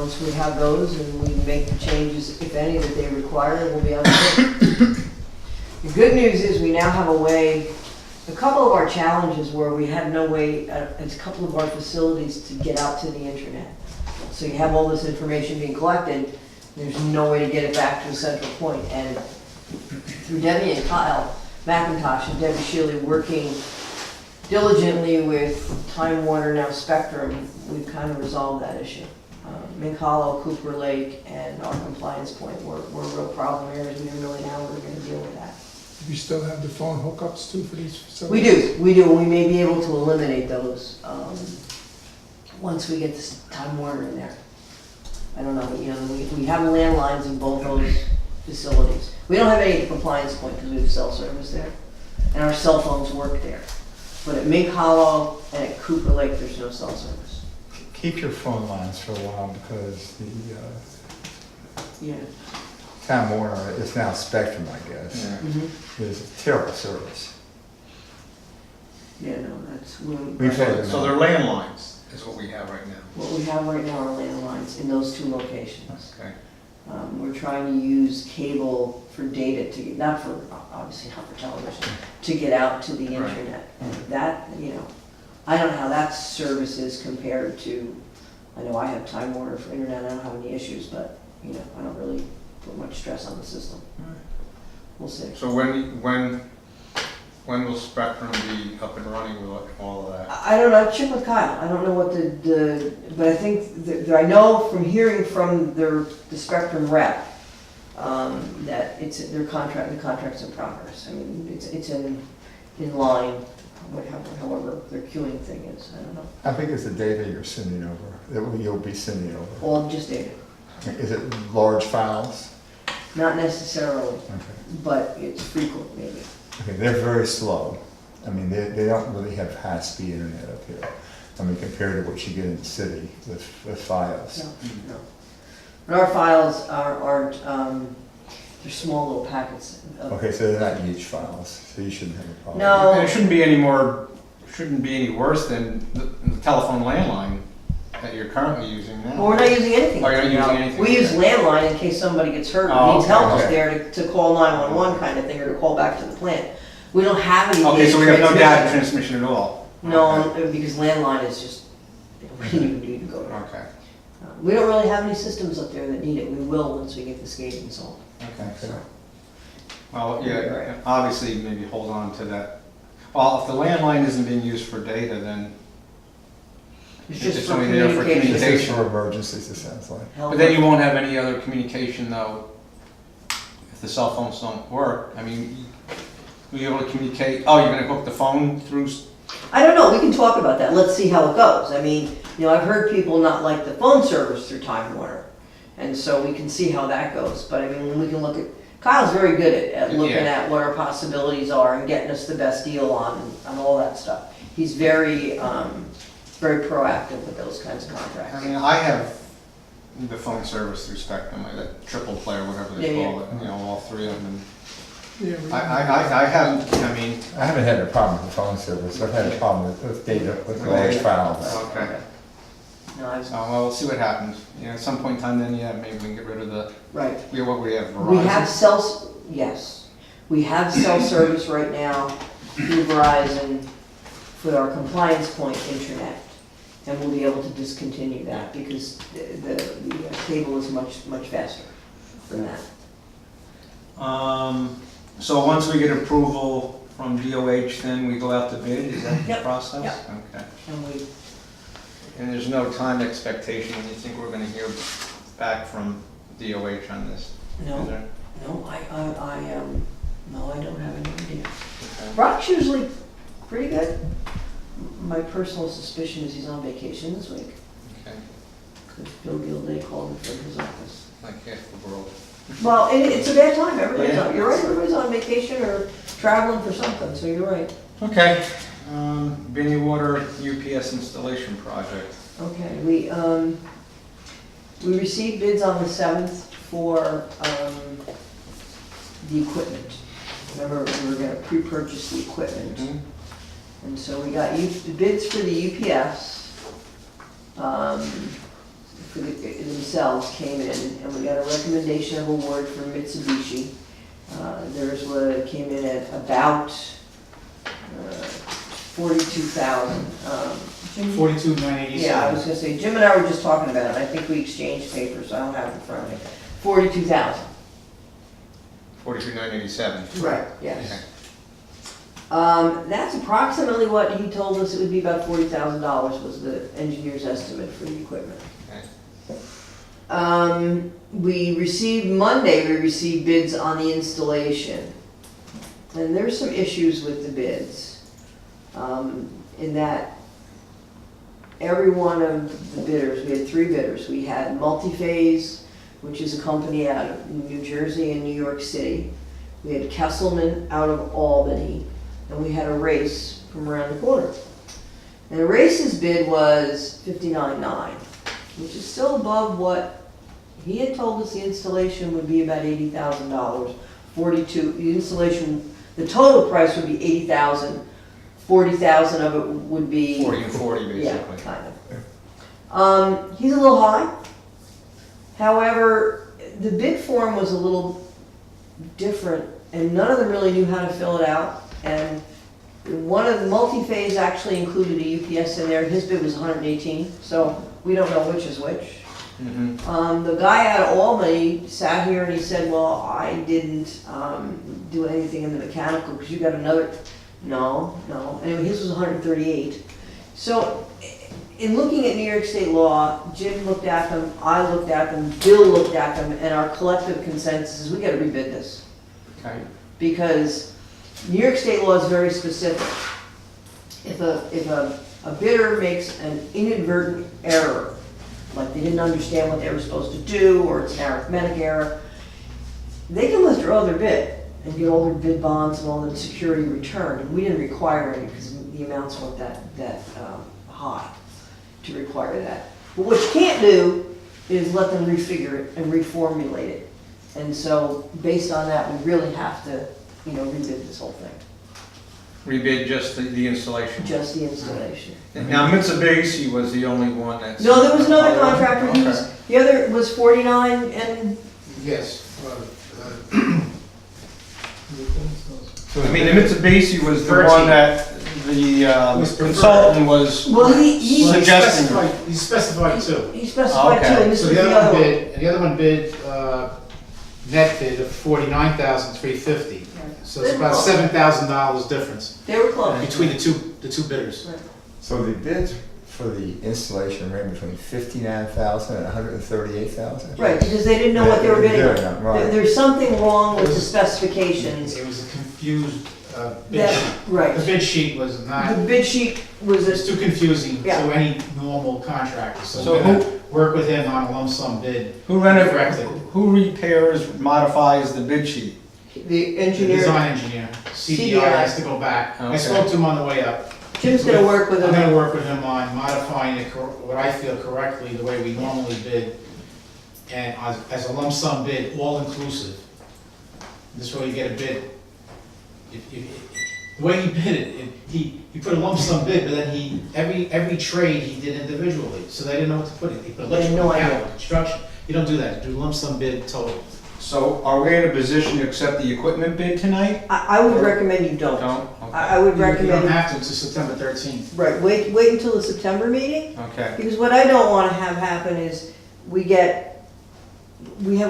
once we have those and we make the changes, if any, that they require, we'll be on the The good news is we now have a way, a couple of our challenges where we had no way, it's a couple of our facilities to get out to the internet. So you have all this information being collected, there's no way to get it back to a central point. And through Debbie and Kyle McIntosh and Debbie Shealy working diligently with Time Warner, now Spectrum, we've kind of resolved that issue. Mink Hollow, Cooper Lake, and our compliance point were real problem areas. We didn't really know how we were going to deal with that. You still have the phone hookups too for these facilities? We do. We may be able to eliminate those once we get this Time Warner in there. I don't know, you know, we have landlines in both those facilities. We don't have any at the compliance point because we have cell service there, and our cell phones work there. But at Mink Hollow and at Cooper Lake, there's no cell service. Keep your phone lines for a while because the Yeah. Time Warner is now Spectrum, I guess. Yeah. Mm-hmm. It's a terrible service. Yeah, no, that's We've had So they're landlines, is what we have right now. what we have right now are landlines in those two locations. Okay. We're trying to use cable for data to get, not for, obviously not for television, to get out to the Right. internet. And that, you know, I don't know how that service is compared to, I know I have Time Warner for internet, I don't have any issues, but, you know, I don't really put much stress on the system. We'll see. So when will Spectrum be up and running with all of that? I don't know, I'll check with Kyle, I don't know what but I think, I know from hearing from the Spectrum rep, that it's, the contract's in progress. I mean, it's in line, however their queuing thing is, I don't know. I think it's the data you're sending over, that you'll be sending over. All just data, Is it large files? not necessarily, Okay. but it's frequent maybe. Okay, they're very slow. I mean, they don't really have high-speed internet up here. I mean, compared to what you get in the city with files. No, no. But our files aren't, they're small little packets. Okay, so they're not huge files, so you shouldn't have a problem. No. And it shouldn't be any worse than the telephone landline that you're currently using now. Well, we're not using anything. Oh, you're not using now. anything, We use okay. landline in case somebody gets hurt Oh, or needs okay, help up okay. there to call 911 kind of thing, or to call back to the plant. We don't have any. Okay, so we have no transmission. data transmission at all? No, because landline is just, we don't even need to go there. Okay, We don't really have any systems up there that need it. We will once we get the skating sold. okay. So, Well, Right. yeah, obviously maybe hold on to that. Well, if the landline isn't being used for data, then, It's It's just for only there for communication. This is for emergencies, it sounds like. but then you won't have any other communication though, if the cell phones don't work. I mean, will you be able to communicate, oh, you're gonna hook the phone through, I don't know, we can talk about that, let's see how it goes. I mean, you know, I've heard people not like the phone service through Time Warner, and so we can see how that goes. But I mean, we can look at, Kyle's very good at looking Yeah. at what our possibilities are and getting us the best deal on all that stuff. He's very, very proactive with those kinds of I contracts. mean, I have the phone service through Spectrum, I got triple play or whatever they Yeah, call it, you know, all three of them. Yeah, And I haven't, I mean, I haven't had a problem with the phone service, I've had a problem with data, with large files. okay. No, I was, So, well, we'll see what happens. You know, at some point in time then, yeah, maybe we can get rid of the, right. we have Verizon. We have yes, we have cell service right now through Verizon for our compliance point internet. And we'll be able to discontinue that because the cable is much faster than that. So once we get approval from DOH, then we go out to bid, is that the Yep, process? yep. Okay. And And there's no time expectation when you think we're gonna hear back from DOH on this? Is no, there? no, I don't have any idea. Okay. Brock's usually pretty good. My personal suspicion is he's on vacation this week. Okay, Because Bill Gilday called him from his office. like half the world. Well, it's a bad time, everybody's Yeah. on, you're right, everybody's on vacation or traveling for something, so you're right. Okay, Binny Water UPS installation project. Okay, we received bids on the 7th for the equipment. Remember, we were gonna pre-purchase the equipment. Mhm. And so we got bids for the UPS, for themselves came in, and we got a recommendation of award for Mitsubishi. Theirs came in at about 42,000. Jim? 42,987. Yeah, I was gonna say, Jim and I were just talking about it, I think we exchanged papers, I don't have it in front of me. 42,000. 42,987. Right. Yes. That's approximately what he told us it would be, about $40,000 was the engineer's estimate for the equipment. Monday, we received bids on the installation. And there's some issues with the bids, in that every one of the bidders, we had 3 bidders. We had Multiphase, which is a company out of New Jersey and New York City. We had Kesselman out of Albany, and we had a Race from around the corner. And the Race's bid was $59,900, which is still above what he had told us the installation would be, about $80,000. The installation, the total price would be $80,000. 40,000 of it would be 40 and 40, basically. yeah, kind of. He's a little high. However, the bid form was a little different, and none of them really knew how to fill it out. And one of the Multiphase actually included a UPS in there. His bid was 118, so we don't know which is which. The guy out of Albany sat here and he said, well, I didn't do anything in the mechanical because you got another. No. Anyway, his was 138. So in looking at New York State law, Jim looked at them, I looked at them, Bill looked at them, and our collective consensus is we gotta rebid this. Okay. Because New York State law is very specific. If a bidder makes an inadvertent error, like they didn't understand what they were supposed to do, or it's an arithmetic error, they can withdraw their bid and get all their bid bonds and all the security returned. And we didn't require any because the amounts weren't that high to require that. But what you can't do is let them refigure it and reformulate it. And so based on that, we really have to, rebid this whole thing. Rebid just the installation. Just the installation. Now Mitsubishi was the only one that's. No, there was another contractor. Okay. The other was 49 and Yes. I mean, the Mitsubishi was the Virtue. one that the Was preferred. consultant was well, he suggesting. He specified 2. he specified Okay. two, and this So was the the other other one one. bid, and the other one bid, net bid of $49,350. So it's about $7,000 difference They were close. between the two bidders. So the bids for the installation ran between 59,000 and 138,000? Right, because they didn't know what they were bidding on. Yeah, right. There's something wrong with the specifications. It was a confused bid That, sheet. The right. bid sheet was not, The bid sheet was it's too confusing to Yeah. any normal contractor. So So we're gonna work with him on a lump sum bid. Who who repairs, modifies the bid sheet? the The engineer. design engineer, CDI has to go back. I Okay. spoke to him on the way up. Jim's gonna work with I'm them. gonna work with him on modifying it, what I feel correctly, the way we normally bid, and as a lump sum bid, all inclusive. This way you get a bid. The way he bid it, he put a lump sum bid, but then every trade he did individually, so they didn't know what to put in. He put They had no electrical, idea. mechanical, construction. You don't do that, you do lump sum bid total. So are we in a position to accept the equipment bid tonight? I would recommend you don't. Don't? I would You don't recommend, have to until September 13th. right, wait until the September meeting. Okay. Because what I don't wanna have happen is we have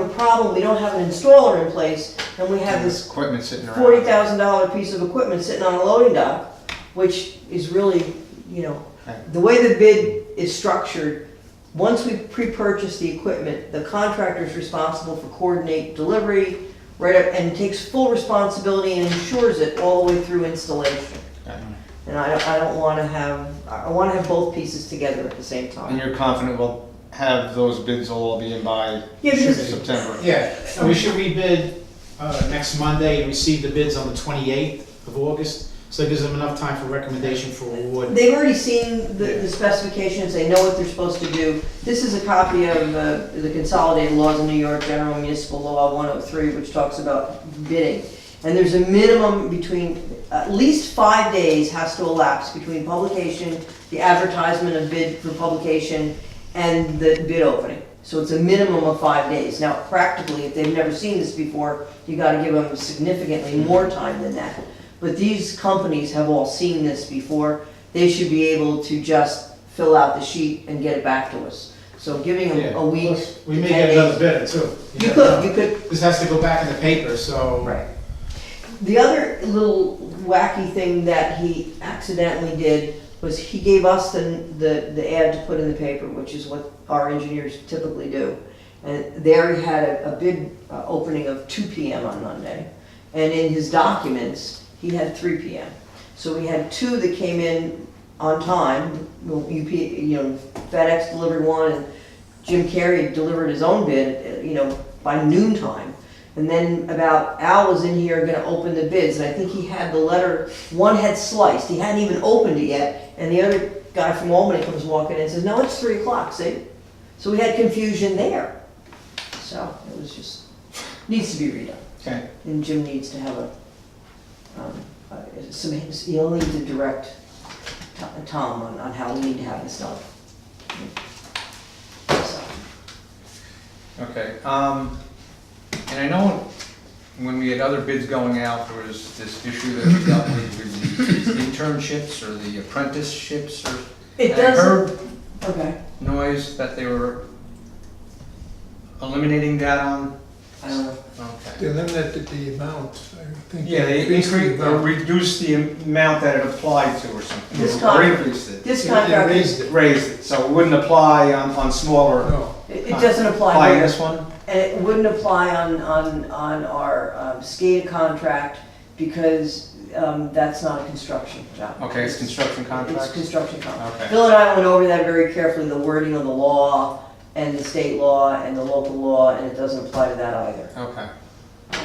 a problem, we don't have an installer in place, and we have this Equipment sitting around. $40,000 piece of equipment sitting on a loading dock, which is really, Okay. the way the bid is structured, once we pre-purchase the equipment, the contractor is responsible for coordinate delivery, right up, and takes full responsibility and ensures it all the way through installation. Okay. And I don't wanna have, I wanna have both pieces together at the same And time. you're confident we'll have those bids will all be in by Yeah, because September? Yeah, so we should rebid next Monday and receive the bids on the 28th of August. So it gives them enough time for recommendation for award. they've already seen the specifications, they know what they're supposed to do. This is a copy of the Consolidated Laws of New York, General Municipal Law 103, which talks about bidding. And there's a minimum between, at least 5 days has to elapse between publication, the advertisement of bid for publication, and the bid opening. So it's a minimum of 5 days. Now, practically, if they've never seen this before, you gotta give them significantly more time than that. But these companies have all seen this before. They should be able to just fill out the sheet and get it back to us. So giving them a week. Plus, we may 10 get another days- bidder too. You never know. could, you could, This has to go back in the paper, so. right. The other little wacky thing that he accidentally did was he gave us the ad to put in the paper, which is what our engineers typically do. And there he had a bid opening of 2 PM on Monday. And in his documents, he had 3 PM. So we had 2 that came in on time. FedEx delivered one, and Jim Carrey delivered his own bid, by noontime. And then Al was in here gonna open the bids, and I think he had the letter, one had sliced, he hadn't even opened it yet, and the other guy from Albany comes walking in and says, no, it's 3 o'clock, see? So we had confusion there. So it was just, needs to be redone. Okay, And Jim needs to have he'll need to direct Tom on how we need to have this done. So, okay. And I know when we had other bids going out, there was this issue that we dealt with the internships or the apprenticeships or. It and I does, heard okay, noise that they were eliminating that on, I don't know. They okay. limited the amount, I think. Yeah, they increased the increased, or amount. reduced the amount that it applied to or something. This Or contract- increased it, This They contract, raised it. raised it, so it wouldn't apply on smaller. No, it doesn't apply Apply here. this one? And it wouldn't apply on our SCADA contract because that's not a construction job. Okay, it's construction It's contract? construction contract. Okay. Phil and I went over that very carefully, the wording of the law and the state law and the local law, and it doesn't apply to that either. Okay.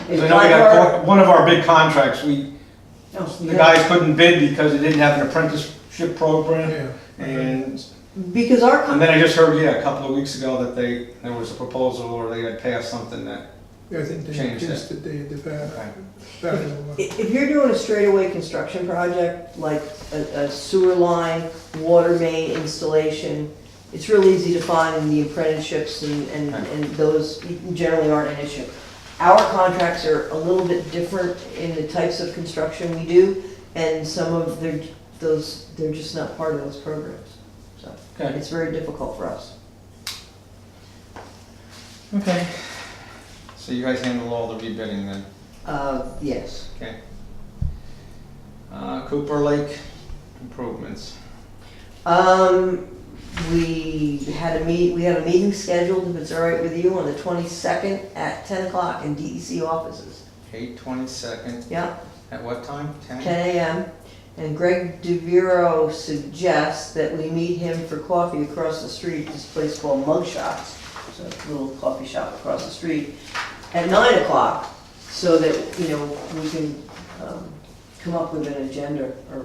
It So I know we applied to got, our- one of our big contracts, no, the guys couldn't bid because it didn't have an apprenticeship program. yeah. And Because our, then I just heard, a couple of weeks ago that there was a proposal or they had passed something that, Yeah, I think they Changed increased the okay. value. if you're doing a straightaway construction project, like a sewer line, water main installation, it's real easy to find the apprenticeships and those generally aren't an issue. Our contracts are a little bit different in the types of construction we do, and some of they're just not part of those programs. So okay, it's very difficult for us. okay. So you guys handle all the rebidding then, Yes. okay? Cooper Lake improvements, We had a meeting scheduled, if it's all right with you, on the 22nd at 10 o'clock in DEC offices. 8/22, Yeah, at what time? 10 a.m. And Greg DeViro suggests that we meet him for coffee across the street, this place called Mug Shots. It's a little coffee shop across the street, at 9 o'clock, so that, we can come up with an agenda or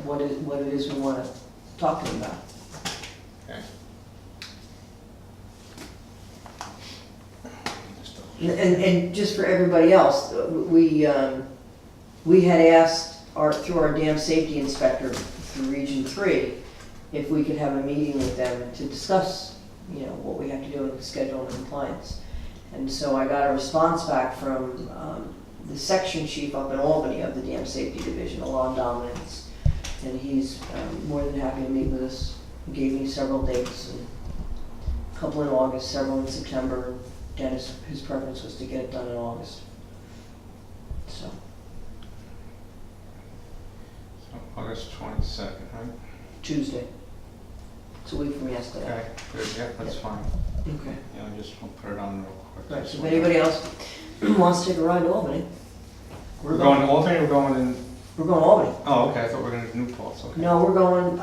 what it is we want to talk to him about. Okay. And just for everybody else, we had asked through our dam safety inspector through Region 3, if we could have a meeting with them to discuss, what we have to do with schedule and compliance. And so I got a response back from the section chief up in Albany of the Dam Safety Division, Alon Dominance, and he's more than happy to meet with us. He gave me several dates, and a couple in August, several in September. Dennis, his preference was to get it done in August. So, So August 22nd, right? Tuesday. It's a week from yesterday. Okay, good, yeah, that's fine. Okay. Yeah, I just will put it on real quick. Right, so if anybody else wants to take a ride to Albany, We're going to Albany, or we're going in, we're going to Albany. oh, okay, I thought we were going to New Paltz, okay. No, we're going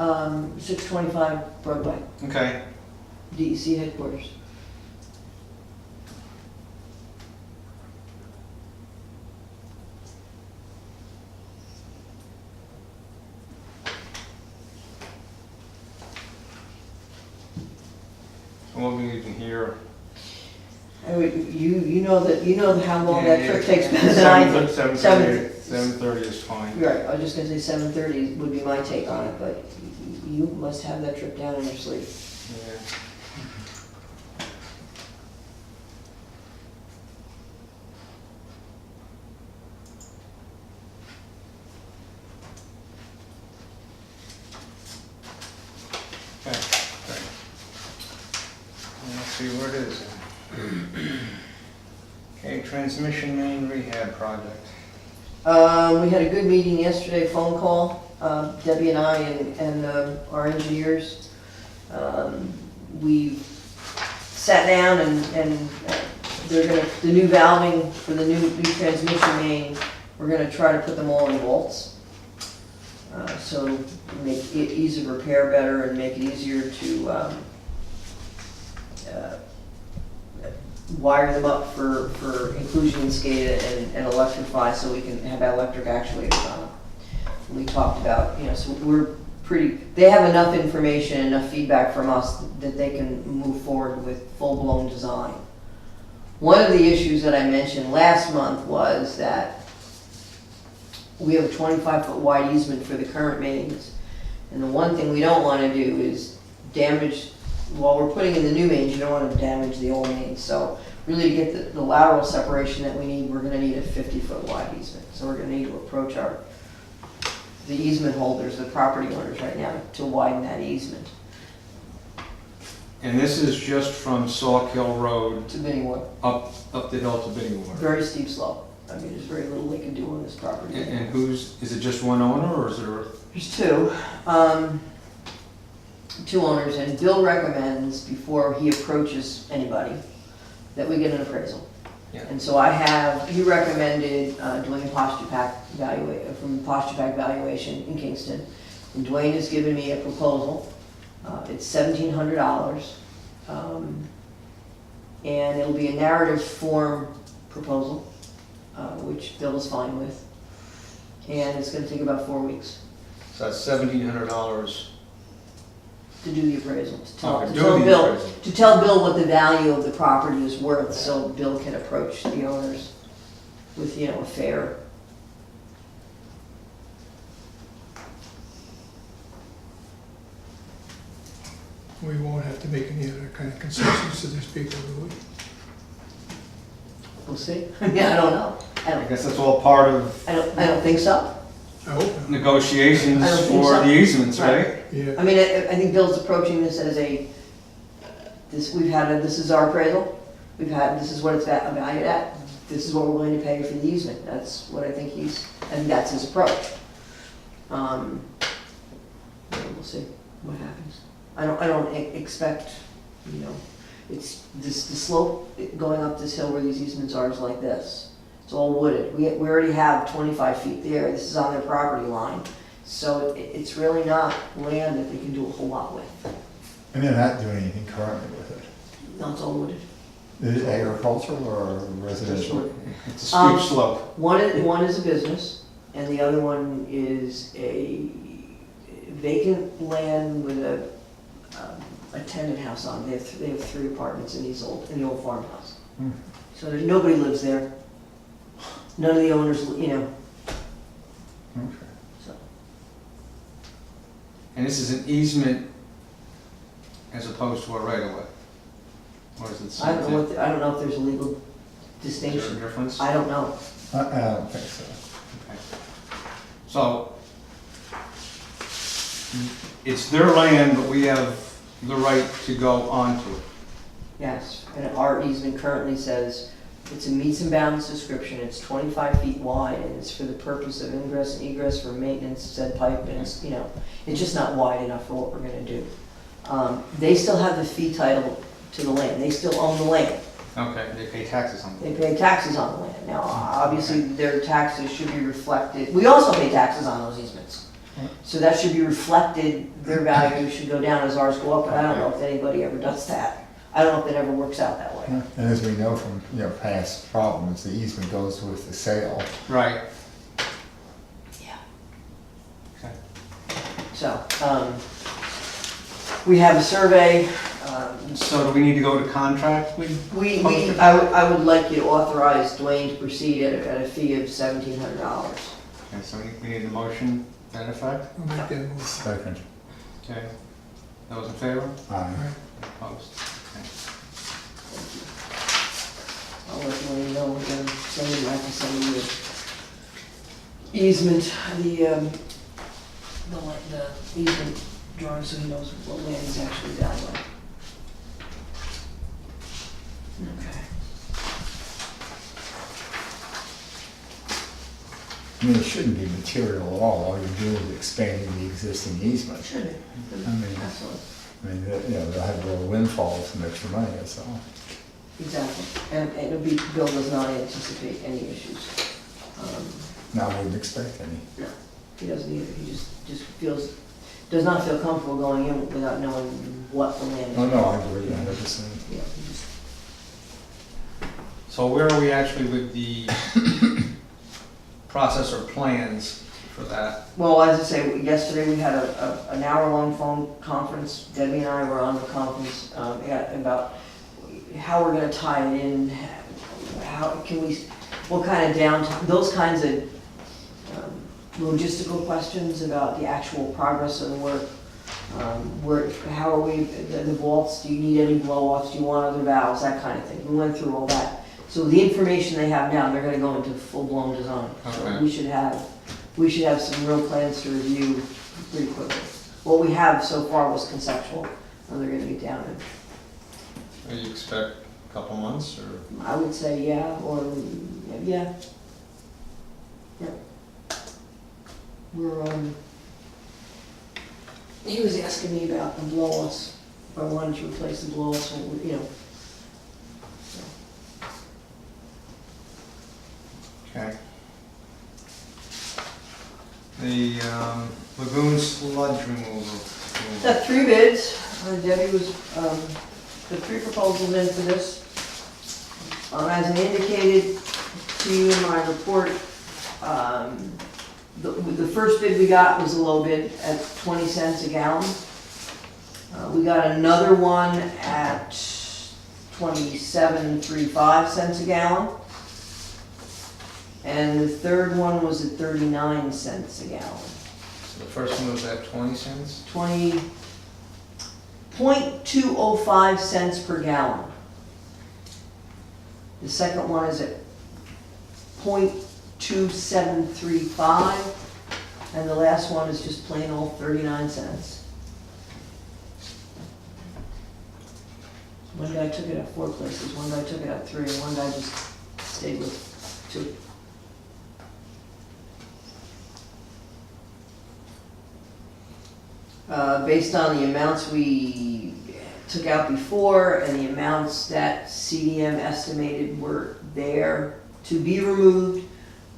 625 Broadway, Okay, DEC headquarters. and we'll be leaving here. I mean, you know how long that trip takes better than I do. 7:30 is fine. Right, I was just gonna say 7:30 would be my take on it, but you must have that trip down in your sleep. Yeah. Okay, great. Let's see where it is. Okay, transmission main rehab project. We had a good meeting yesterday, phone call, Debbie and I and our engineers. We sat down and they're gonna, the new valving for the new transmission main, we're gonna try to put them all in bolts. So make it ease of repair better and make it easier to wire them up for inclusion in SCADA and electrify so we can have electric actuators on them. We talked about, so we're pretty, they have enough information, enough feedback from us that they can move forward with full-blown design. One of the issues that I mentioned last month was that we have a 25-foot wide easement for the current mains. And the one thing we don't want to do is damage, while we're putting in the new mains, you don't want to damage the old mains. So really to get the lateral separation that we need, we're going to need a 50-foot wide easement. So we're going to need to approach the easement holders, the property owners right now, to widen that easement And this is just from Sauk Hill Road to Binneywood. up the hill to Binneywater. Very steep slope. I mean, there's very little they can do on this property. And is it just one owner or is there? There's two owners, and Bill recommends before he approaches anybody that we get an appraisal. Yeah. And so he recommended doing a Postupak from Postupak Valuation in Kingston. And Dwayne has given me a proposal. It's $1,700. And it'll be a narrative form proposal, which Bill is fine with. And it's gonna take about 4 weeks So that's $1,700. to do the appraisal, to tell, Oh, to do tell the Bill, appraisal. to tell Bill what the value of the property is worth, so Bill can approach the owners with, a fair. We won't have to make any other kind of concessions to these people, will we? We'll see. Yeah, I don't know. I guess that's all part of I don't think so. I hope not. negotiations I don't think for so. the easements, Right. right? Yeah. I mean, I think Bill's approaching this as this is our appraisal. This is what it's valued at. This is what we're willing to pay for the easement. That's what I think that's his approach. We'll see what happens. I don't expect, it's the slope going up this hill where these easements are is like this. It's all wooded. We already have 25 feet there. This is on their property line. So it's really not land that they can do a whole lot with. And they're not doing anything currently with it. No, it's all wooded. Is it agricultural or residential? It's a steep slope. One is a business, and the other one is a vacant land with a tenant house on it. They have 3 apartments in in the old farmhouse. Hmm. So nobody lives there. None of the owners, Okay. so. And this is an easement as opposed to a right of way? Or is it the I same don't know thing? I don't know if there's a legal Is there a distinction. difference? I don't know. I don't think so. Okay. So, it's their land, but we have the right to go onto it. Yes, and our easement currently says it's a meets and bounds description, it's 25 feet wide, and it's for the purpose of ingress and egress for maintenance, said pipe, and it's just not wide enough for what we're gonna do. They still have the fee title to the land, they still own the land, Okay, they pay taxes on they it. pay taxes on the land. Now, obviously, their taxes should be reflected, we also pay taxes on those easements. So that should be reflected, their value should go down as ours go up, but I don't know if anybody ever does that. I don't know if it ever works out that way. And as we know from, past problems, the easement goes with the sale. Right. Yeah. Okay. So, we have a survey, So do we need to go to contract with? I would like you to authorize Dwayne to proceed at a fee of $1,700. Okay, so we need a motion to that effect? I'll make that move. Second. Okay. Those in favor? Aye. Right. Opposed? Okay. I'll let Wayne know, we're gonna send him back to send him the easement, the easement drawing, so he knows what land is actually down there. Okay. I mean, it shouldn't be material at all you're doing is expanding the existing easement. Should it? I mean- Absolutely, I mean, you know, they'll have a little windfall of some extra money, that's all. exactly. And it'll be, Bill does not anticipate any issues. No, I wouldn't expect any. No, he doesn't either, he just feels, does not feel comfortable going in without knowing what the land is. Oh, no, I agree 100%. Yeah, he just, So where are we actually with the process or plans for that? well, as I say, yesterday we had an hour-long phone conference. Debbie and I were on the conference about how we're gonna tie it in, how can we, what kind of downtime, those kinds of logistical questions about the actual progress of the work. How are we, the vaults, do you need any blow-offs, do you want other valves, that kind of thing. We went through all that. So the information they have now, they're gonna go into full-blown design. So Okay. we should have some real plans to review pretty quickly. What we have so far was conceptual, and they're gonna get down in, Do you expect a couple months or? I would say, yeah, or, yeah. Yep. We're, he was asking me about the blow-offs, if I wanted to replace the blow-offs, you know. Okay. The lagoon sludge removal. Got 3 bids, Debbie was, the 3 proposals in for this. As I indicated to you in my report, the first bid we got was a low bid at 20 cents a gallon. We got another one at 27.35 cents a gallon. And the third one was at 39 cents a gallon. So the first one was at 20 cents? 20.205 cents per gallon. The second one is at 0.2735, and the last one is just plain old 39 cents. One guy took it at 4 places, one guy took it at 3, and one guy just stayed with 2. Based on the amounts we took out before and the amounts that CDM estimated were there to be removed,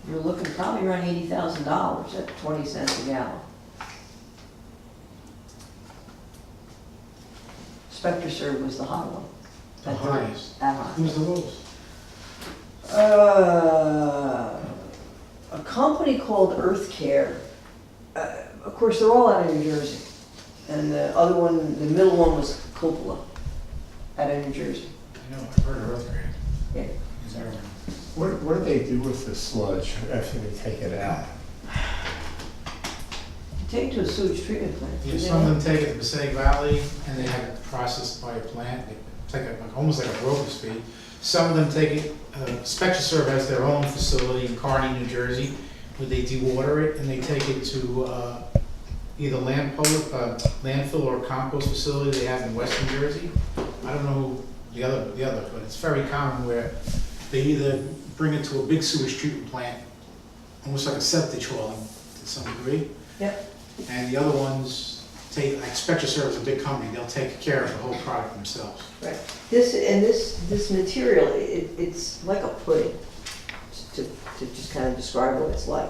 you're looking probably around $80,000 at 20 cents a gallon. SpectraServe was the hot one. The highest. That high. Who's the lowest? A company called Earth Care. Of course, they're all out of New Jersey. And the other one, the middle one was Coppola out of New Jersey. I know, I've heard of Earthgrade. Yeah. He's everywhere. What do they do with the sludge after they take it out? Take it to a sewage treatment plant. Yeah, some of them take it to Passaic Valley and they have it processed by a plant, they take it almost like a broker's fee. Some of them take it, SpectraServe has their own facility in Kearney, New Jersey, where they dewater it and they take it to either landfill or compost facility they have in Western Jersey. I don't know the other, but it's very common where they either bring it to a big sewage treatment plant, almost like a septic hauling to some degree. Yep. And the other ones take, like SpectraServe is a big company, they'll take care of the whole product themselves. Right. This material, it's like a pudding, to just kind of describe what it's like.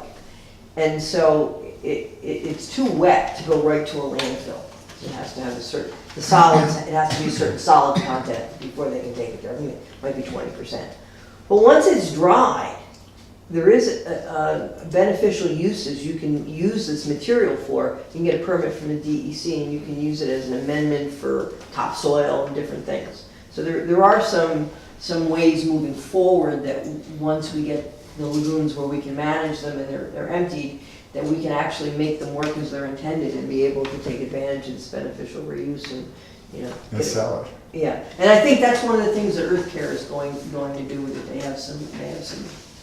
And so it's too wet to go right to a landfill. It has to have a certain, the solids, it has to be a certain solid content before they can take it there. I mean, it might be 20%. But once it's dried, there is beneficial uses you can use this material for. You can get a permit from the DEC and you can use it as an amendment for topsoil and different things. So there are some ways moving forward that once we get the lagoons where we can manage them and they're emptied, that we can actually make them work as they're intended and be able to take advantage of this beneficial reuse and, you know. And sell it. Yeah, and I think that's one of the things that Earth Care is going to do with it. They have some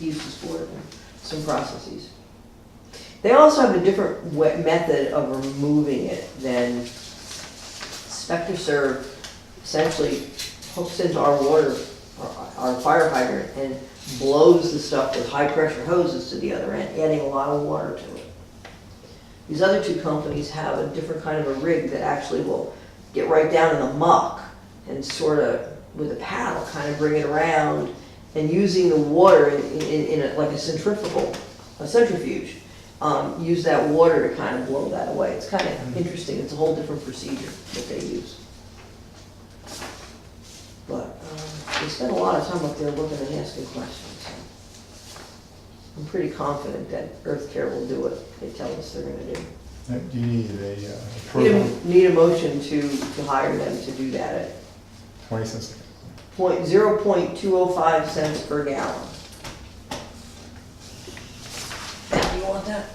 uses for it and some processes. They also have a different method of removing it than SpectraServe. Essentially hooks into our water, our fire hydrant, and blows the stuff with high pressure hoses to the other end, adding a lot of water to it. These other two companies have a different kind of a rig that actually will get right down in the muck and sort of, with a paddle, kind of bring it around, and using the water like a centrifuge, use that water to kind of blow that away. It's kind of interesting. It's a whole different procedure that they use. But they spend a lot of time up there looking and asking questions. So I'm pretty confident that Earth Care will do what they tell us they're going to do. Do you need a approval? Need a motion to hire them to do that at 20 cents. 0.205 cents per gallon. Now, you want that?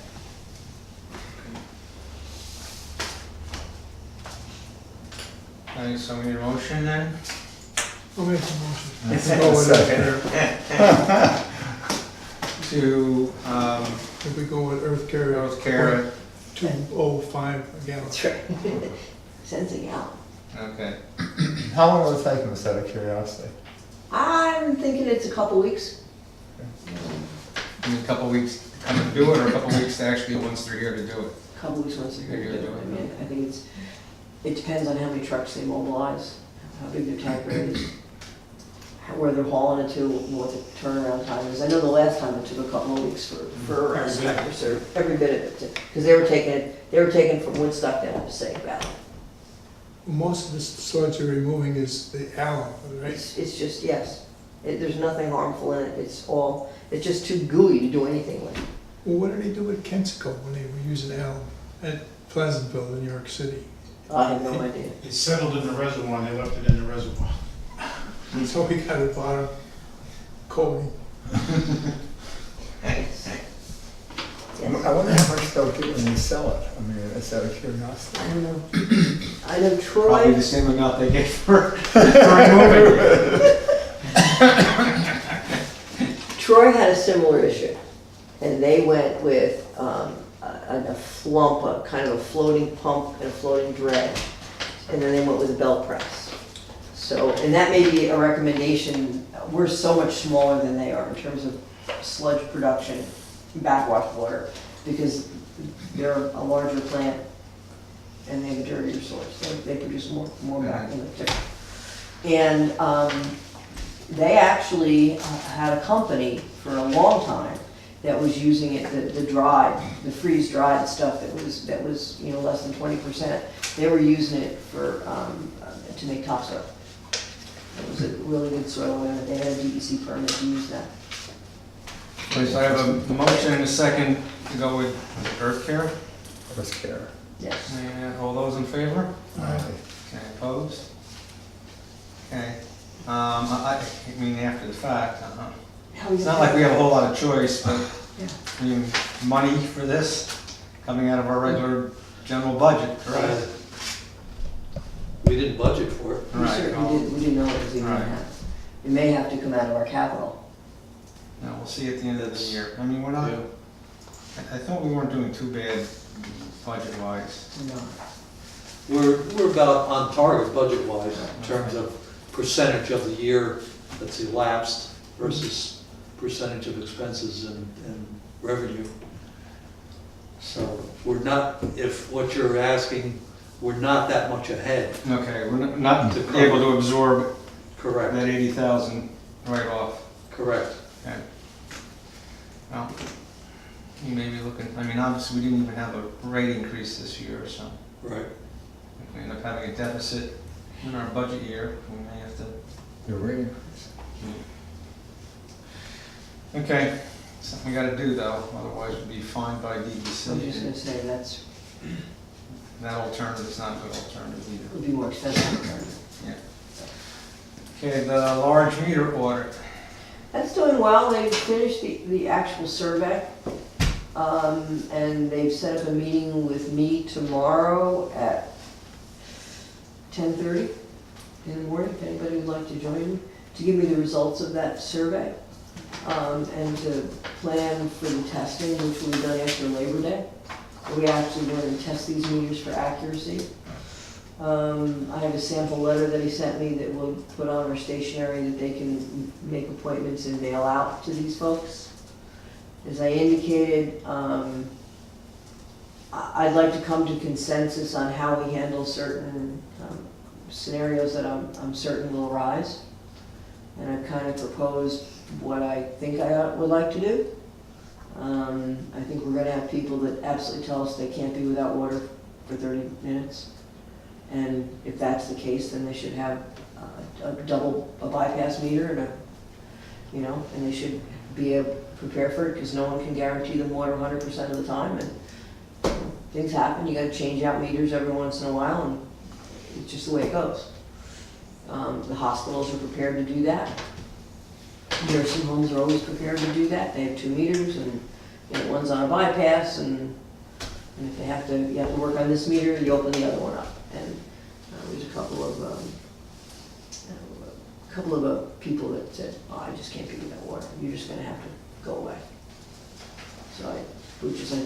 Okay, so we need a motion then? I'll make the motion. That's To go with second. Earth Care. To, If we go with Earth Care. Earth Care, 205 a gallon. That's right. Cents a gallon. okay. How long will it take them, just out of curiosity? I'm thinking it's a couple weeks. In a couple weeks to come and do it, or a couple weeks to actually, once they're here to do it? A couple weeks once they're here to do it. I Yeah. mean, I think it depends on how many trucks they mobilize, how big their tanker is, where they're hauling it to, what the turnaround time is. I know the last time it took a couple of weeks for SpectraServe, every bit of it, because they were taking from Woodstock down to Passaic Valley. Most of the sludge you're removing is the alum, right? It's just, yes, there's nothing harmful in it. It's just too gooey to do anything with. Well, what did they do with Kensico when they were using alum at Pleasantville in New York City? I have no idea. It settled in the reservoir, and they left it in the reservoir. So we got a bottom coating. I wonder how much they'll get when they sell it. I mean, it's out of curiosity. I don't know. I know Probably Troy, the same amount they get for removing it. Troy had a similar issue. And they went with a flump, a kind of a floating pump and a floating dredge. And then they went with a belt press. So, and that may be a recommendation. We're so much smaller than they are in terms of sludge production, backwash water, because they're a larger plant and they have a dirtier source. They produce more back in the tip. And they actually had a company for a long time that was using it, the freeze dried stuff that was less than 20%. They were using it for to make topsoil. It was a really good soil, and they had a DEC permit to use that. Okay, so I have a motion and a second to go with Earth Care. Earth Care. Yes. And all those in favor? Aye. Okay, opposed? Okay, I mean, after the fact, it's not like we have a whole lot of choice, but, Yeah. I mean, money for this coming out of our regular general budget, correct? We didn't budget for it. We didn't know it was even gonna Right. happen. It may have to come out of our capital. No, we'll see at the end of the year. I mean, we're not, Yeah. I thought we weren't doing too bad budget-wise. No. We're about on target budget-wise in terms of percentage of the year that's elapsed versus percentage of expenses and revenue. So we're not, if what you're asking, we're not that much ahead. Okay, we're not able to absorb Correct, that 80,000 right off. correct. Okay. Well, you may be looking, I mean, obviously, we didn't even have a rate increase this year, so Right. if we end up having a deficit in our budget year, we may have to. Your rating. Okay, something we gotta do though, otherwise we'd be fined by I'm just DEC. gonna say that's, That alternative's not a good alternative either. would be more expensive. Okay, the large meter audit. That's doing well. They finished the actual survey. And they've set up a meeting with me tomorrow at 10:30 in the morning, if anybody would like to join me, to give me the results of that survey, and to plan for the testing, which will be done after Labor Day. We actually went and test these meters for accuracy. I have a sample letter that he sent me that we'll put on our stationery that they can make appointments and mail out to these folks. As I indicated, I'd like to come to consensus on how we handle certain scenarios that I'm certain will arise. And I've kind of proposed what I think I would like to do. I think we're gonna have people that absolutely tell us they can't be without water for 30 minutes. And if that's the case, then they should have a bypass meter and and they should be able to prepare for it, because no one can guarantee them water 100% of the time, and things happen. You gotta change out meters every once in a while, and it's just the way it goes. The hospitals are prepared to do that. Nursing homes are always prepared to do that. They have 2 meters, and one's on a bypass, and if you have to work on this meter, you open the other one up. And there's a couple of people that said, "Oh, I just can't be without water. You're just going to have to go away." So I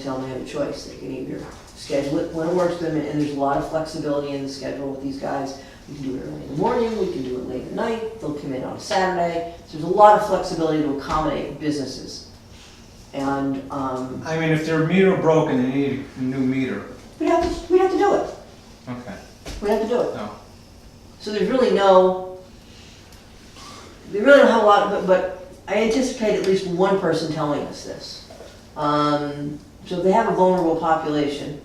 tell them they have a choice. They can either schedule it when it works for them, and there's a lot of flexibility in the schedule with these guys. We can do it early in the morning, we can do it late at night, they'll come in on a Saturday. So there's a lot of flexibility to accommodate businesses. And I mean, if their meter broke and they need a new meter, we'd have to do it. okay, We'd have to do it. no. So they really don't have a lot, but I anticipate at least one person telling us this. So if they have a vulnerable population,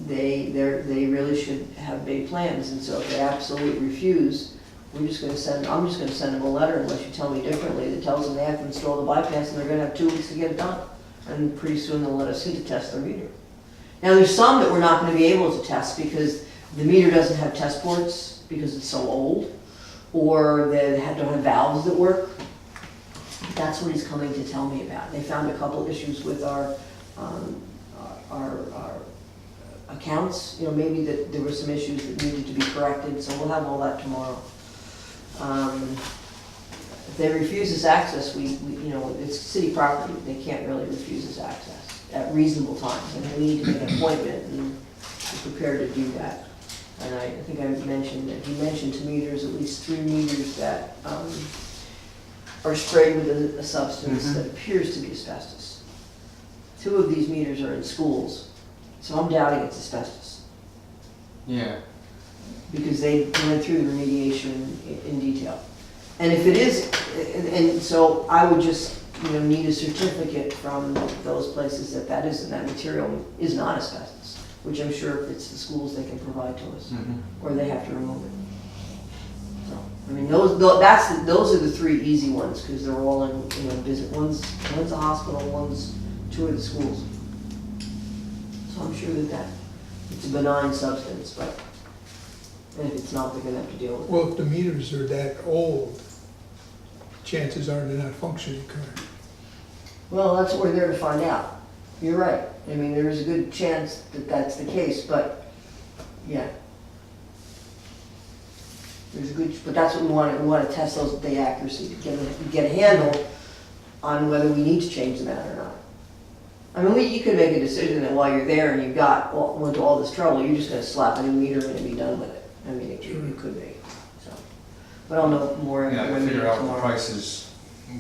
they really should have big plans, and so if they absolutely refuse, I'm just gonna send them a letter unless you tell me differently, that tells them they have to install the bypass and they're gonna have 2 weeks to get it done. And pretty soon they'll let us in to test their meter. Now, there's some that we're not gonna be able to test because the meter doesn't have test ports because it's so old, or they don't have valves that work. That's what he's coming to tell me about. They found a couple issues with our accounts, maybe that there were some issues that needed to be corrected, so we'll have all that tomorrow. If they refuse us access, it's city property, they can't really refuse us access at reasonable times, and we need to make an appointment and be prepared to do that. And I think I mentioned that he mentioned to me there's at least 3 meters that are sprayed with a substance that appears to be asbestos. 2 of these meters are in schools, so I'm doubting it's asbestos, Yeah, because they went through the remediation in detail. And if it is, and so I would just, need a certificate from those places that that material is not asbestos, which I'm sure if it's the schools, they can provide to us, or they have to remove it. So, I mean, those are the 3 easy ones, because they're all in, visit. One's a hospital, one's 2 of the schools. So I'm sure that it's a benign substance, but if it's not, they're gonna have to deal with it. Well, if the meters are that old, chances are they're not functioning correct. Well, that's what we're there to find out. You're right. I mean, there is a good chance that that's the case, but, yeah. But that's what we want. We want to test the accuracy, to get a handle on whether we need to change them out or not. I mean, you could make a decision that while you're there and you've went to all this trouble, you're just gonna slap a new meter in and be done with it. I mean, it could be, so. But I'll know more yeah, when we figure get out what the tomorrow. prices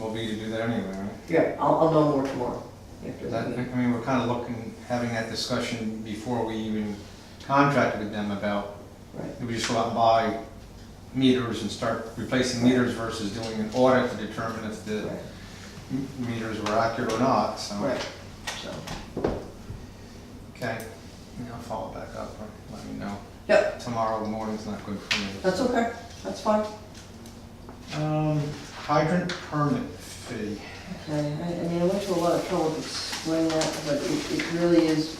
will be to do that anyway, right? Yeah, I'll know more tomorrow after That, that I meeting. mean, we're kind of having that discussion before we even contracted with them about, Right. if we just go out and buy meters and start replacing meters versus doing an audit to determine if the Right, meters were accurate or not, so. right, so. Okay, I'll follow back up, or let me know. Yep, Tomorrow morning's not good for me. that's okay, that's fine. Hydrant permit fee. Okay, I mean, I went to a lot of trouble to explain that, but it really is.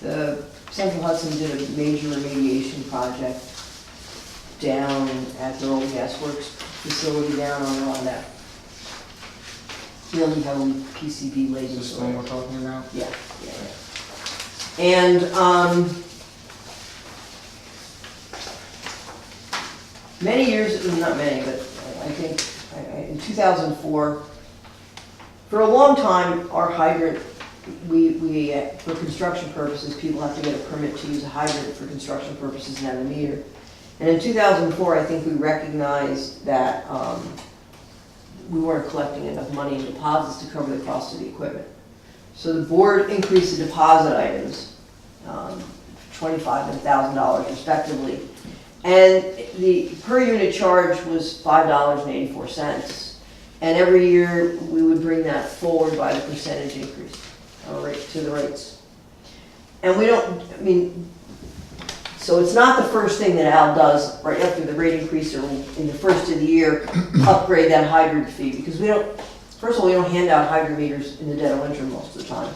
The Central Hudson did a major remediation project down at their old gas works facility down on Ronda. really heavily PCB Is laden this the one soil. we're talking about? Yeah, yeah, yeah. And, many years, not many, but I think in 2004, for a long time, our hydrant, for construction purposes, people have to get a permit to use a hydrant for construction purposes and have a meter. And in 2004, I think we recognized that we weren't collecting enough money in deposits to cover the cost of the equipment. So the board increased the deposit items, $25 and $1,000 respectively. And the per unit charge was $5.84. And every year, we would bring that forward by the percentage increase to the rates. And we don't, I mean, so it's not the first thing that Al does right after the rate increase or in the first of the year, upgrade that hydrant fee. Because we don't, first of all, we don't hand out hydrant meters in the dead of winter most of the time.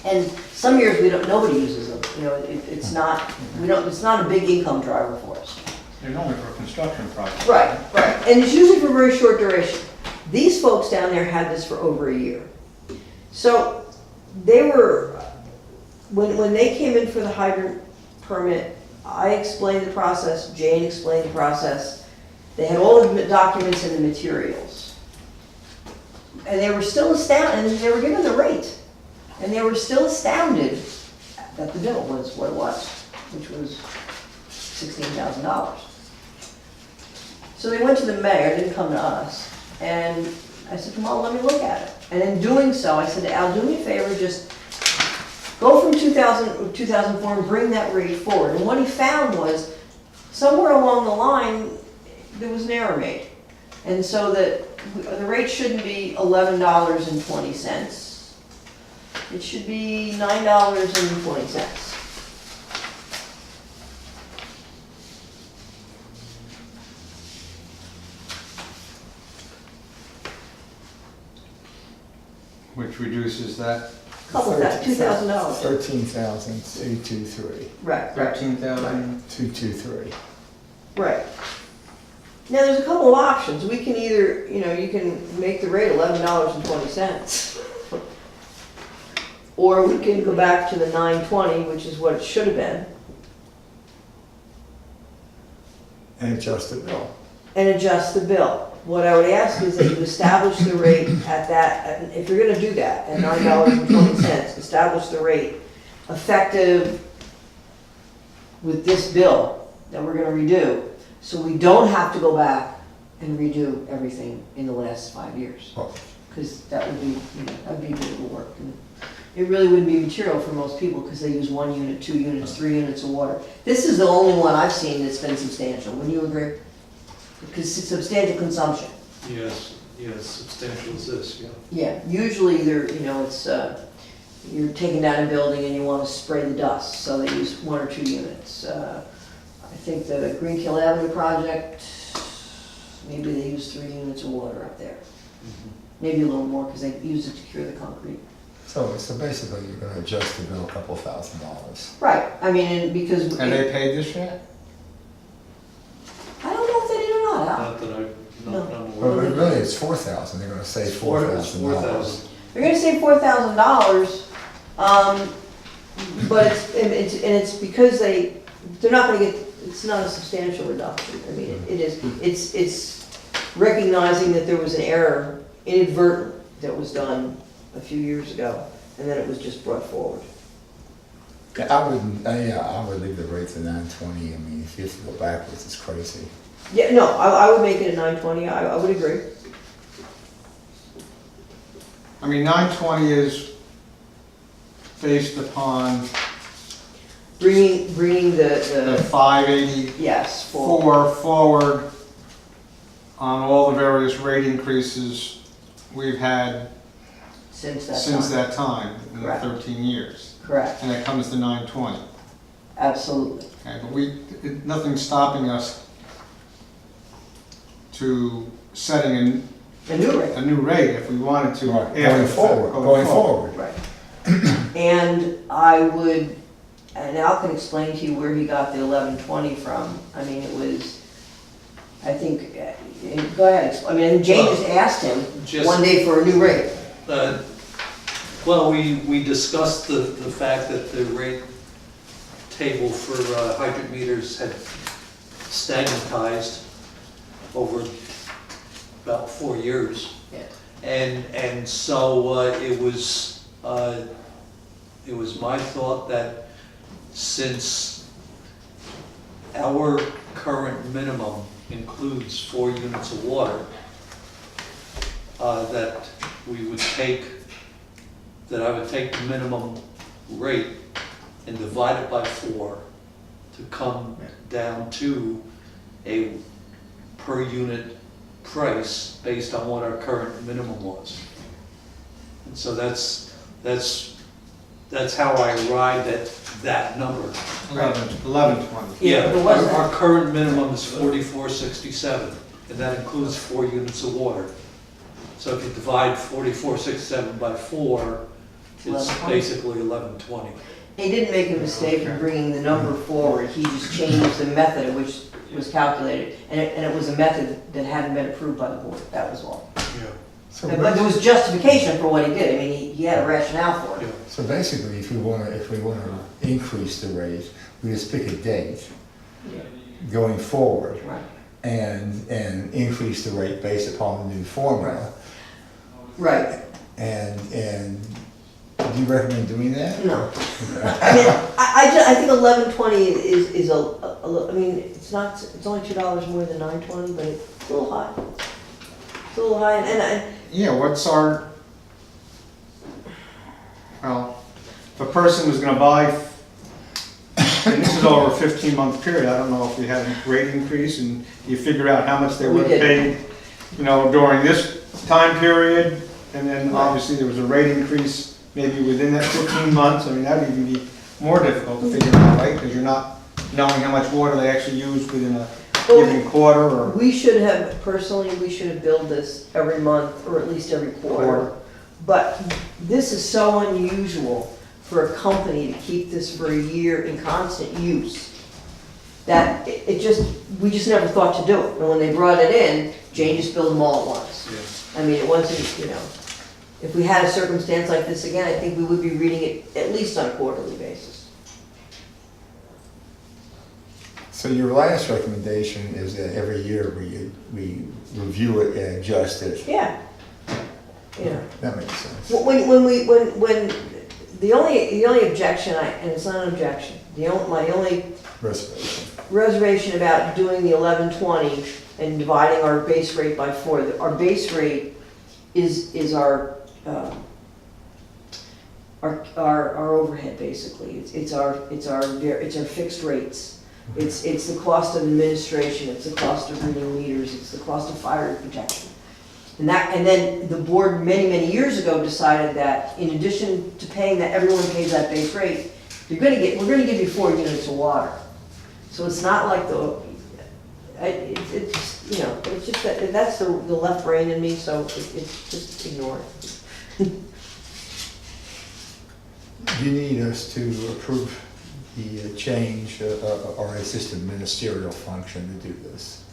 And some years we don't, nobody uses them, you know, it's not, it's not a big income driver for us. They're only for construction projects. Right, right, and it's usually for very short duration. These folks down there had this for over a year. So they were, when they came in for the hydrant permit, I explained the process, Jane explained the process. They had all the documents and the materials. And they were still astounded, and they were given the rate. And they were still astounded that the bill was what it was, which was $16,000. So they went to the mayor, didn't come to us, and I said, come on, let me look at it. And in doing so, I said, Al, do me a favor, just go from 2004 and bring that rate forward. And what he found was, somewhere along the line, there was an error made. And so that the rate shouldn't be $11.20. It should be $9.20. Which reduces that Couple of that, $2,000. 13,223. Right, right, 13,000. 223. right. Now, there's a couple of options. We can either, you know, you can make the rate $11.20. Or we can go back to the $9.20, which is what it should have been, And adjust the bill. and adjust the bill. What I would ask is that you establish the rate at that, if you're gonna do that, at $9.20, establish the rate effective with this bill that we're gonna redo, so we don't have to go back and redo everything in the last 5 years. Well, Because that would be, you know, that'd be a bit of work. And it really wouldn't be material for most people, because they use 1 unit, 2 units, 3 units of water. This is the only one I've seen that's been substantial, wouldn't you agree? Because it's substantial consumption. Yes, yes, substantial as this, yeah. Yeah, usually they're, you know, it's, you're taking down a building and you want to spray the dust, so they use 1 or 2 units. I think the Greenkill Avenue project, maybe they use 3 units of water up there. Maybe a little more, because they use it to cure the concrete. So basically, you're gonna adjust the bill a couple $1,000. Right, I mean, and because. Have they paid this yet? I don't know if they did or not, Al. Not that I'm No. aware Well, of. really, it's 4,000, they're gonna save It's $4,000. 4,000. They're gonna save $4,000, but it's because they're not gonna get, it's not a substantial reduction. I mean, it is, it's recognizing that there was an error, inadvertent, that was done a few years ago, and then it was just brought forward. Yeah, I would leave the rates at 920, I mean, if you have to go backwards, it's crazy. Yeah, no, I would make it a 920, I would agree. I mean, 920 is based upon Bringing the the, 584 yes, forward. forward on all the various rate increases we've had Since that time. since that time, in the Correct. 13 years. Correct, And that comes to 920. absolutely. Okay, but nothing's stopping us to setting A new rate. a new rate if we wanted to. Right, after going the fact, forward, going forward. Right. And I would, and Al can explain to you where he got the 1120 from. I mean, it was, I think, go ahead, I mean, Jane just asked him one day for a new rate. Well, we discussed the fact that the rate table for hydrant meters had stagnantized over about 4 years. Yeah. And so it was my thought that since our current minimum includes 4 units of water, that I would take the minimum rate and divide it by 4 to come down to a per unit price based on what our current minimum was. And so that's how I arrived at that number. 1120. Yeah, but wasn't- Our current minimum is 4467, and that includes 4 units of water. So if you divide 4467 by 4, it's 1120. basically 1120. He didn't make a mistake in bringing the number forward, he just changed the method in which it was calculated, and it was a method that hadn't been approved by the board, that was all. So But there was justification for what he did, I mean, he had a rationale for it. So basically, if we wanna increase the rate, we just pick a date going forward Right, and increase the rate based upon the new formula. right, And do you recommend doing that? no. I mean, I think 1120 is I mean, it's only $2 more than 920, but it's a little high. It's a little high, and Yeah, what's our, well, if a person was gonna buy, and this is over a 15-month period, I don't know if you had a rate increase and you figure out how much they We would have did. paid, during this time period, and then obviously there was a rate increase maybe within that 15 months, I mean, that would even be more difficult to figure out, right? Because you're not knowing how much water they actually use within a given quarter, or, we should have, personally, we should have billed this every month, or at least every quarter. But this is so unusual for a company to keep this for a year in constant use, that we just never thought to do it. And when they brought it in, Jane just billed them all at once. I mean, it wasn't, if we had a circumstance like this again, I think we would be reading it at least on a quarterly basis. So your last recommendation is that every year we review it and adjust it. Yeah. That makes sense. When the only objection, and it's not an objection, my only reservation about doing the 1120 and dividing our base rate by 4, our base rate is our overhead, basically. It's our fixed rates. It's the cost of administration, it's the cost of reading meters, it's the cost of fire protection. And then the board many years ago decided that in addition to paying that, everyone pays that base rate, we're gonna give you 4 units of water. So it's not like it's just that's the left brain in me, so it's just ignore it. Do you need us to approve the change, or is this a ministerial function to do this?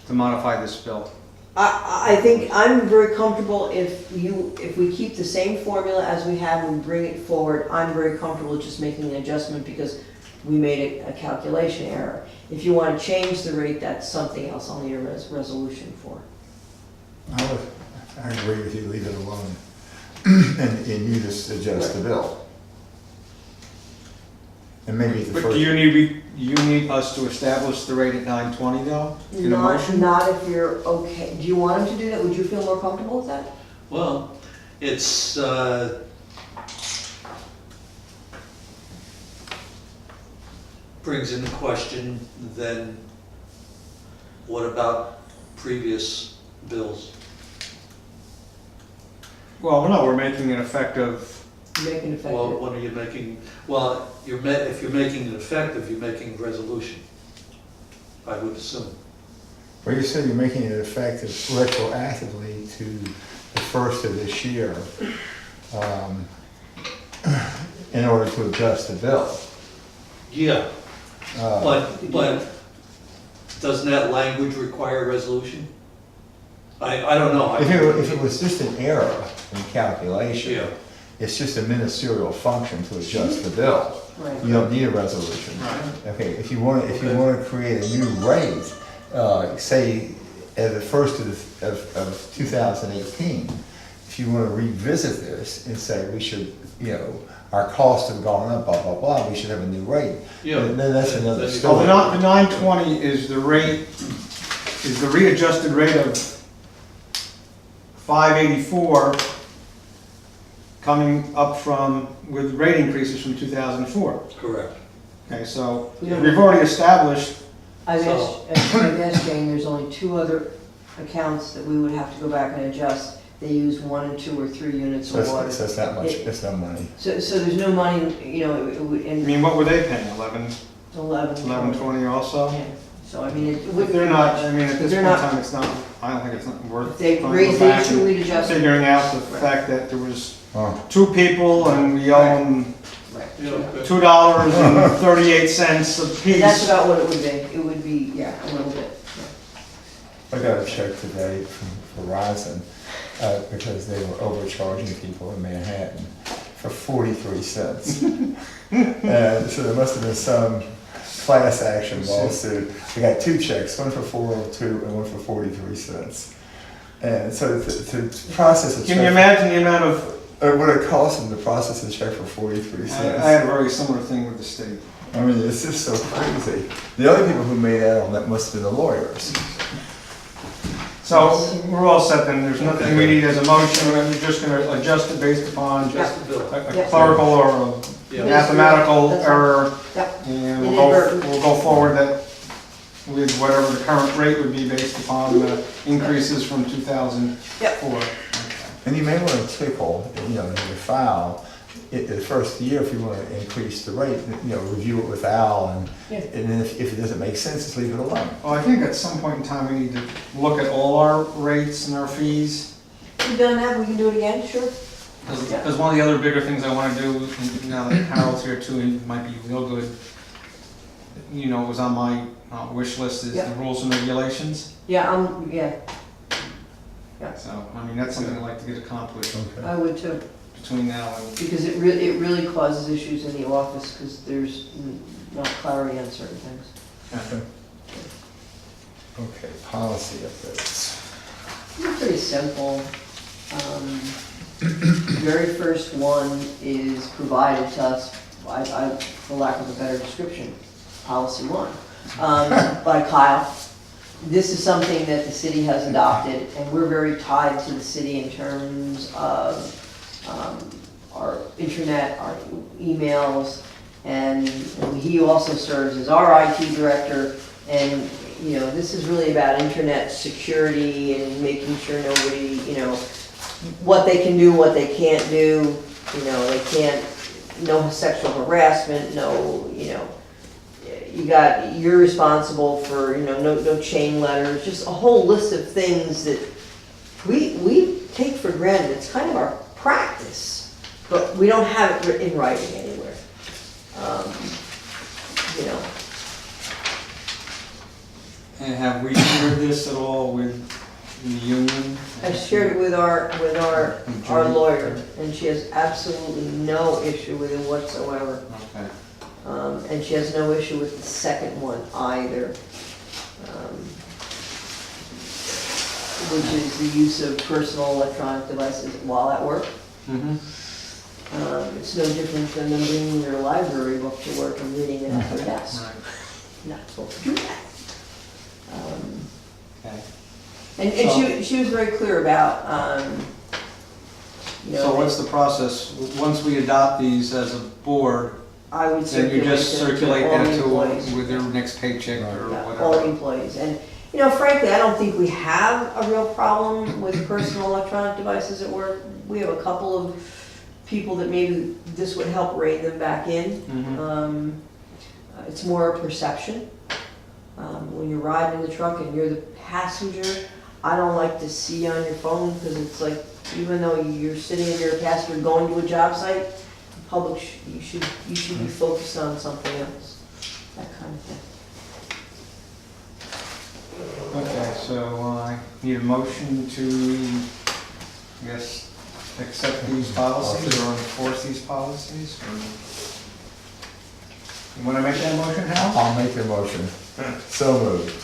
To modify this bill. I think I'm very comfortable if we keep the same formula as we have and we bring it forward, I'm very comfortable just making an adjustment because we made a calculation error. If you want to change the rate, that's something else I'll need a resolution for. I agree with you, leave it alone. And you just adjust the bill. And maybe the but first. do you need us to establish the rate at 920 though? In a motion? Not if you're okay. Do you want him to do that? Would you feel more comfortable with that? Well, it's, brings into question then, what about previous bills? Well, no, we're making it effective. Make an effective. Well, when are you making, well, if you're making it effective, you're making a resolution, I would assume. Well, you said you're making it effective retroactively to the first of this year, in order to adjust the bill. Yeah, but Doesn't that language require resolution? I don't know. If it was just an error in calculation, Yeah. it's just a ministerial function to adjust the bill. Right. You don't need a resolution. Right. Okay, if you want to create a new rate, say, at the first of 2018, if you want to revisit this and say we should, our costs have gone up, blah, blah, blah, we should have a new rate, Yeah. then that's another Then you So story. the 920 is the rate, is the readjusted rate of 584 coming up from, with rate increases from 2004. Correct. Okay, so Yeah. we've already established, I've So- asked Jane, there's only 2 other accounts that we would have to go back and adjust. They use 1 and 2 or 3 units So of water. that's not much, that's no money. So there's no money, it would, I in mean, what were they paying, 11, 11. 1120 also? Yeah. So I mean, it would. If they're not, I mean, at this They're point in not- time, it's not, I don't think it's not worth. If they trying to raise go the back issue, and we'd adjust it. Figuring out the Right. fact that there was Oh, 2 people and we owe them Right. Yeah, okay. $2.38 a And that's piece. about what it would be. It would be, yeah, a little bit. I got a check today from Verizon, because they were overcharging people in Manhattan for 43 cents. And so there must have been some class action lawsuit. I got 2 checks, one for 402 and one for 43 cents. And so to process a check. Can you imagine the amount of, What it cost them to process a check for 43 I cents? had a very similar thing with the state. I mean, it's just so crazy. The only people who made out on that must have been the lawyers. So we're all set then, there's nothing we need as a motion, we're just gonna adjust it based upon Just the bill. a clerical or a Yeah. mathematical That's right. error. Yep. And Inadvertent. we'll go forward that with whatever the current rate would be based upon the increases from 2004. And you may want to tickle, in your file, the first year, if you want to increase the rate, review it with Al, Yeah. and then if it doesn't make sense, just leave it alone. Well, I think at some point in time, we need to look at all our rates and our fees. We've done that, we can do it again, sure. Because one of the other bigger things I want to do, now that Harold's here too, he might be real good, it was on my wish list, is Yeah. the rules and regulations. Yeah, yeah, So, I mean, that's something I'd like to get accomplished I would too. between now and, Because it really causes issues in the office, because there's not clarity on certain things. Okay, policy updates. It's pretty simple. Very first one is provided to us, for lack of a better description, policy 1, by Kyle. This is something that the city has adopted, and we're very tied to the city in terms of our internet, our emails, and he also serves as our IT director. And, this is really about internet security and making sure nobody, what they can do, what they can't do. They can't, no sexual harassment, no, you're responsible for, no chain letters, just a whole list of things that we take for granted. It's kind of our practice, but we don't have it in writing anywhere. and have we shared this at all with the union? I shared it with our lawyer, and she has absolutely no issue with it whatsoever. Okay. And she has no issue with the second one either, which is the use of personal electronic devices while at work. Mm-hmm. It's no different than them bringing their library book to work and reading it at their desk. Right. Not supposed to do that. Okay. And she was very clear about, So what's the process? Once we adopt these as a board, I would then you circulate just them circulate to all that the to employees. with their next paycheck or Yeah, all the whatever? employees. And, frankly, I don't think we have a real problem with personal electronic devices at work. We have a couple of people that maybe this would help rein them back in. Mhm. It's more a perception. When you're riding in the truck and you're the passenger, I don't like to see you on your phone, because it's like, even though you're sitting in your passenger going to a job site, the public, you should be focused on something else, that kind of thing. Okay, so I need a motion to, I guess, accept these policies or enforce these policies? or- You want to make that motion, Hal? I'll make the motion. So moved.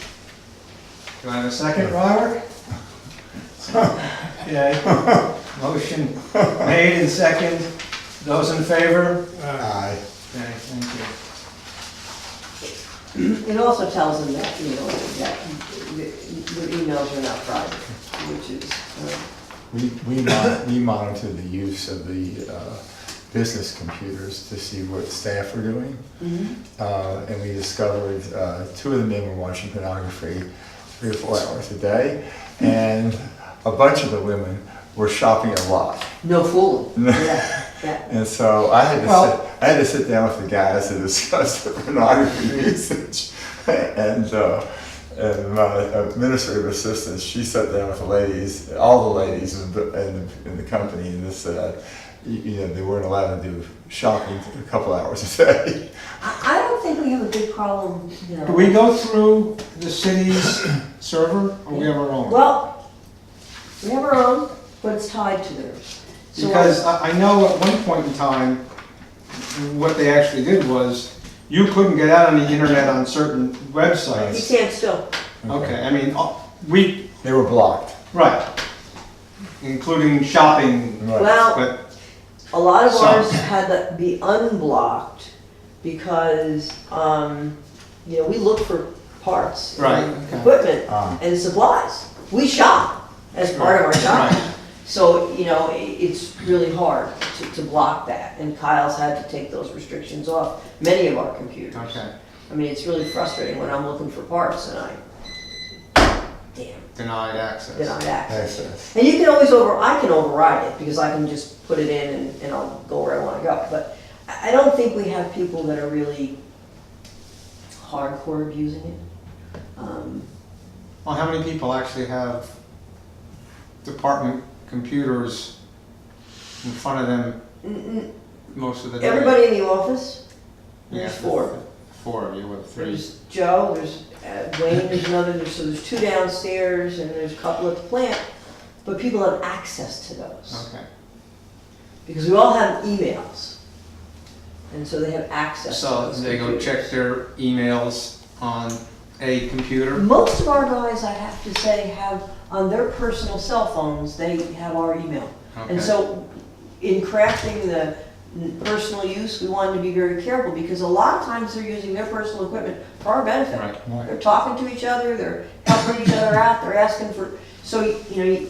Do I have a second, Robert? Okay. Motion made and second. Those in favor? Aye. Okay, thank It also tells them that, you know, that the emails are not private, which is, We monitor the use of the business computers to see what staff are doing. And we discovered two of the men were watching pornography 3 or 4 hours a day. And a bunch of the women were shopping a lot. no fooling. Yeah, yeah. And so I had to Well- I had to sit down with the guys to discuss the pornography usage. And my administrative assistant, she sat down with the ladies, all the ladies in the company, and this said, you know, they weren't allowed to do shopping a couple hours a day. I don't think we have a big problem, you know. you. Do we go through the city's server or we have our own? Well, we have our own, but it's tied to theirs. So Because I know at one point in time, what they actually did was, you couldn't get out on the internet on certain You websites. can't still. Okay, I mean, we, They were blocked. right, including shopping, Right. Well, but, a lot of Some. ours had to be unblocked because, you know, we look for parts. Right, and okay. Equipment Ah. and supplies. We shop as part of our shop. Right. So, you know, it's really hard to block that. And Kyle's had to take those restrictions off many of our computers. okay, I mean, it's really frustrating when I'm looking for parts and damn, denied access. denied access. Access. And you can always I can override it because I can just put it in and I'll go where I wanna go. But I don't think we have people that are really hardcore abusing it. Well, how many people actually have department computers in front of them most of the day? Everybody in the office, Yeah, there's 4. 4 of you, what, 3? There's Joe, there's Wayne, there's another, so there's 2 downstairs and there's a couple at the plant. But people have access to those. Okay, Because we all have emails. And so they have access to so those they go computers. check their emails on a computer? Most of our guys, I have to say, have on their personal cell phones, they have our email. Okay. And so in crafting the personal use, we wanted to be very careful because a lot of times they're using their personal equipment for our benefit. Right. They're talking to each other, they're helping each other out, they're asking for, so, you know,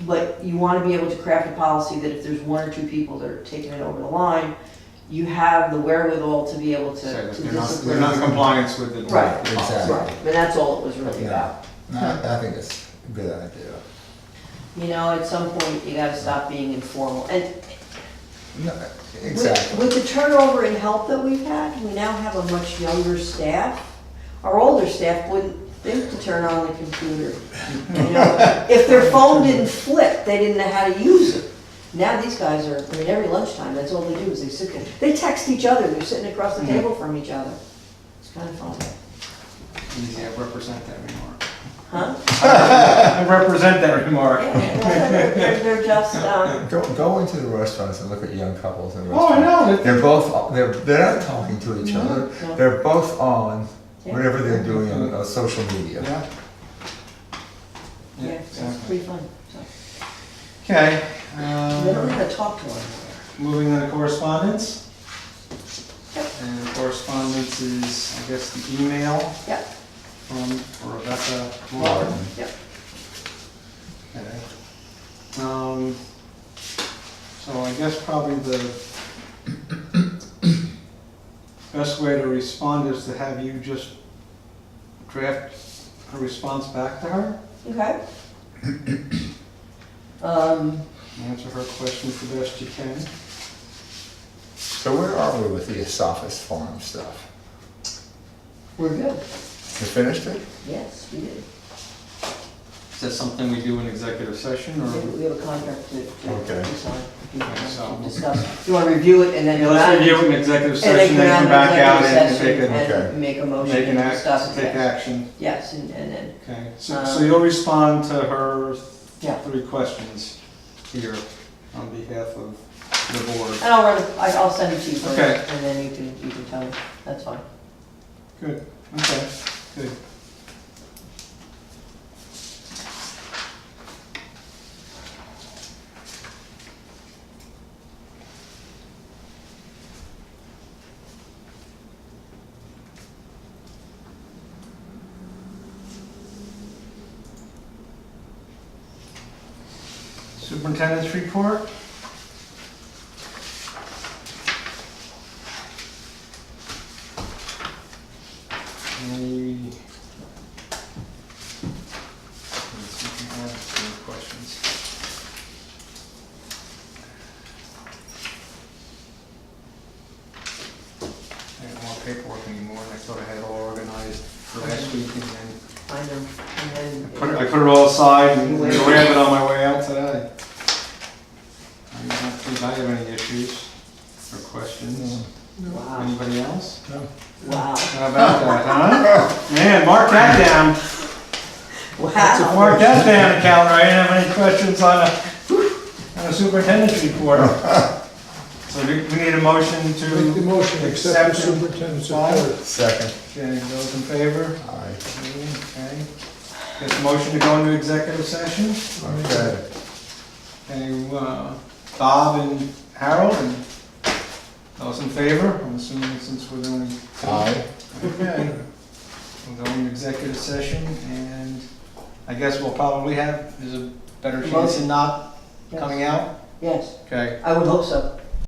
but you want to be able to craft a policy that if there's 1 or 2 people that are taking it over the line, you have the wherewithal to be able Say that to they're not discipline. in compliance with the. Right, Exactly. right, and that's all it was really about. No, I think it's a good idea. You know, at some point, you gotta stop being informal. And No, exactly. with the turnover in help that we've had, we now have a much younger staff. Our older staff wouldn't think to turn on the computer. You know, if their phone didn't flip, they didn't know how to use it. Now these guys are, I mean, every lunchtime, that's all they do is they sit there. They text each other, they're sitting across the table from each other. It's kind of fun. Easy, I represent that remark. Huh? I represent that remark. Yeah, they're just, Go into the restaurants and look at young couples in Oh, I restaurants. know. They're both, they're not talking to each other. No. They're both on Yeah. whatever they're doing on social media. Yeah. yeah, it's exactly. pretty fun. So, Okay, they don't know how to talk to one another. moving on to correspondence. Yep. And correspondence is, I guess, the email Yep, from Rebecca Martin. Martin. yep. Okay. So I guess probably the best way to respond is to have you just draft a response back to her, Okay. answer her questions the best you can. So where are we with the Esophagus Farm stuff? We're good. You finished it? Yes, we did. Is that something we do in executive session, or? We have a contract to Okay. sign. If you want So- to discuss, if you want to review it and then. Yeah, go out let's and- review it in executive And then session, come then out come of back out executive and session make a, and make a motion make an and act, discuss it. take yes. action. Yes, and then, Okay, so you'll respond to her Yeah. 3 questions here on behalf of the board. and I'll send it to you first, Okay. and then you can tell me, that's fine. Good, okay, good. Superintendent's report? Any? Let's see if we have any questions. I don't want paperwork anymore, and I thought I had it all organized for last week, and then I know, and then. I put it all aside and grabbed it on my way out today. I don't think I have any issues or questions. Wow, Anybody else? wow, How about that, huh? Man, mark that down. wow. Mark that down, calendar. I didn't have any questions on a superintendent's report. So we need a motion Make the to, motion, to accept the Accept it. superintendent's Fine. report. Second. okay, those in favor? Aye. Okay. Get the motion to go into executive session? Okay. Okay, Bob and Harold, and those in favor? I'm assuming since we're doing. Aye. Okay. We'll go into executive session, and I guess we'll probably have, there's a better chance of not Yes. coming out? Yes, Okay, I would hope so.